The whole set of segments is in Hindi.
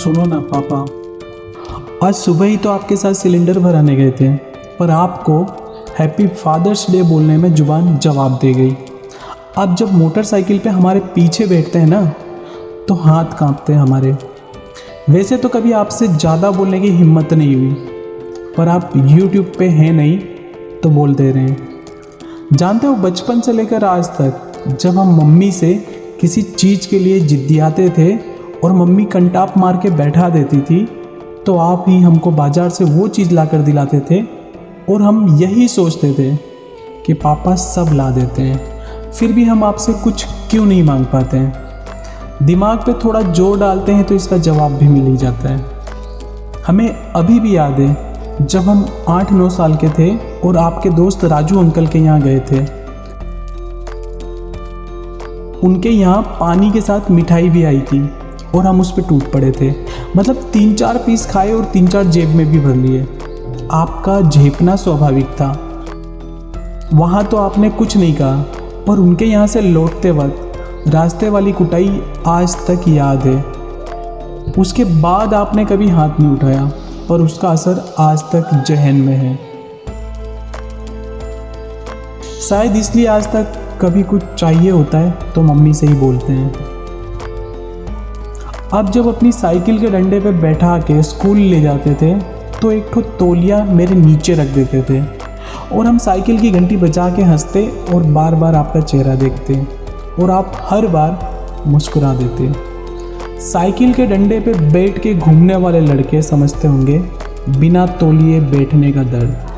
सुनो ना पापा, आज सुबह ही तो आपके साथ सिलेंडर भराने गए थे, पर आपको हैप्पी फादर्स डे बोलने में जुबान जवाब दे गई। अब जब मोटरसाइकिल पे हमारे पीछे बैठते हैं ना, तो हाथ कांपते हैं हमारे। वैसे तो कभी आपसे ज़्यादा बोलने की हिम्मत नहीं हुई, पर आप यूट्यूब पे हैं नहीं तो बोल दे रहे हैं। जानते हो, बचपन से लेकर आज तक जब हम मम्मी से किसी चीज़ के लिए जिद्दियाते थे और मम्मी कंटाप मार के बैठा देती थी, तो आप ही हमको बाज़ार से वो चीज़ ला कर दिलाते थे और हम यही सोचते थे कि पापा सब ला देते हैं, फिर भी हम आपसे कुछ क्यों नहीं मांग पाते हैं। दिमाग पे थोड़ा जोर डालते हैं तो इसका जवाब भी मिल ही जाता है। हमें अभी भी याद है जब हम 8-9 साल के थे और आपके दोस्त राजू अंकल के यहाँ गए थे। उनके यहाँ पानी के साथ मिठाई भी आई थी और हम उस पर टूट पड़े थे। मतलब 3-4 पीस खाए और 3-4 जेब में भी भर लिए। आपका झेपना स्वाभाविक था। वहाँ तो आपने कुछ नहीं कहा, पर उनके यहाँ से लौटते वक्त रास्ते वाली कुटाई आज तक याद है। उसके बाद आपने कभी हाथ नहीं उठाया, पर उसका असर आज तक जहन में है। शायद इसलिए आज तक कभी कुछ चाहिए होता है तो मम्मी से ही बोलते हैं। अब जब अपनी साइकिल के डंडे पे बैठा के स्कूल ले जाते थे तो एक ठो तौलिया मेरे नीचे रख देते थे और हम साइकिल की घंटी बजा के हंसते और बार बार आपका चेहरा देखते और आप हर बार मुस्कुरा देते। साइकिल के डंडे पे बैठ के घूमने वाले लड़के समझते होंगे बिना तौलिए बैठने का दर्द।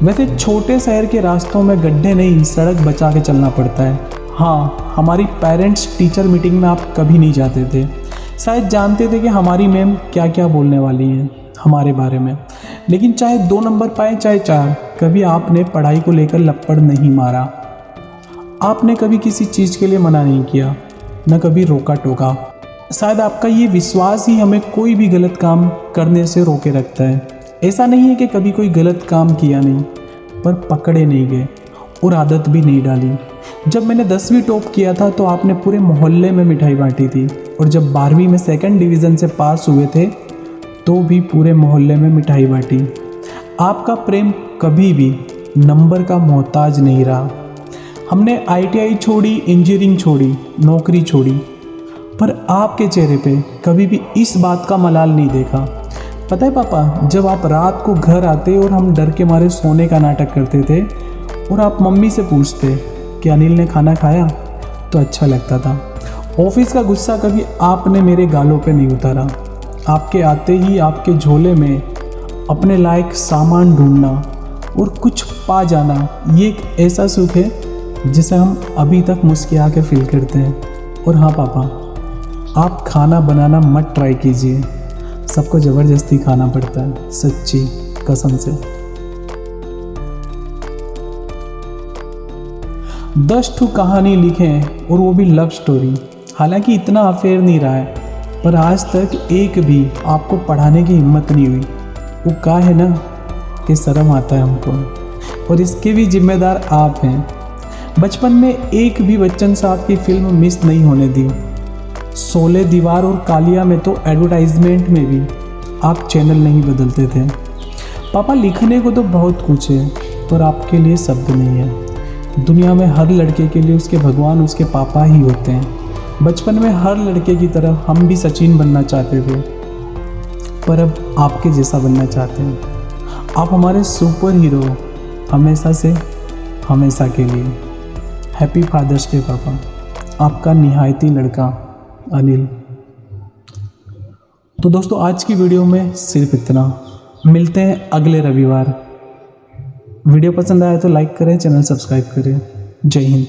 वैसे छोटे शहर के रास्तों में गड्ढे नहीं, सड़क बचा के चलना पड़ता है। हाँ, हमारी पेरेंट्स टीचर मीटिंग में आप कभी नहीं जाते थे। शायद जानते थे कि हमारी मैम क्या क्या बोलने वाली हैं हमारे बारे में, लेकिन चाहे 2 नंबर पाए चाहे 4, कभी आपने पढ़ाई को लेकर लपड़ नहीं मारा। आपने कभी किसी चीज़ के लिए मना नहीं किया, न कभी रोका टोका। शायद आपका ये विश्वास ही हमें कोई भी गलत काम करने से रोके रखता है। ऐसा नहीं है कि कभी कोई गलत काम किया नहीं, पर पकड़े नहीं गए और आदत भी नहीं डाली। जब मैंने 10वीं टॉप किया था तो आपने पूरे मोहल्ले में मिठाई बांटी थी, और जब 12वीं में 2nd डिवीज़न से पास हुए थे तो भी पूरे मोहल्ले में मिठाई बांटी। आपका प्रेम कभी भी नंबर का मोहताज नहीं रहा। हमने ITI छोड़ी, इंजीनियरिंग छोड़ी, नौकरी छोड़ी, पर आपके चेहरे पे कभी भी इस बात का मलाल नहीं देखा। पता है पापा, जब आप रात को घर आते और हम डर के मारे सोने का नाटक करते थे और आप मम्मी से पूछते कि अनिल ने खाना खाया, तो अच्छा लगता था। ऑफिस का गुस्सा कभी आपने मेरे गालों पे नहीं उतारा। आपके आते ही आपके झोले में अपने लायक सामान ढूंढना और कुछ पा जाना, ये एक ऐसा सुख है जिसे हम अभी तक मुस्कुरा के फील करते हैं। और हाँ पापा, आप खाना बनाना मत ट्राई कीजिए, सबको ज़बरदस्ती खाना पड़ता है, सच्ची कसम से। 10 ठो कहानी लिखें और वो भी लव स्टोरी। हालांकि इतना अफेयर नहीं रहा है, पर आज तक एक भी आपको पढ़ाने की हिम्मत नहीं हुई। वो कहा है ना कि शर्म आता है हमको, और इसके भी जिम्मेदार आप हैं। बचपन में एक भी बच्चन साहब की फिल्म मिस नहीं होने दी। 16 दीवार और कालिया में तो एडवर्टाइजमेंट में भी आप चैनल नहीं बदलते थे। पापा, लिखने को तो बहुत कुछ है, पर आपके लिए शब्द नहीं है। दुनिया में हर लड़के के लिए उसके भगवान उसके पापा ही होते हैं। बचपन में हर लड़के की तरह हम भी सचिन बनना चाहते थे, पर अब आपके जैसा बनना चाहते हैं। आप हमारे सुपर हीरो, हमेशा से हमेशा के लिए। हैप्पी फादर्स डे पापा। आपका निहायती लड़का अनिल। तो दोस्तों, आज की वीडियो में सिर्फ इतना। मिलते हैं अगले रविवार। वीडियो पसंद आया तो लाइक करें, चैनल सब्सक्राइब करें। जय हिंद।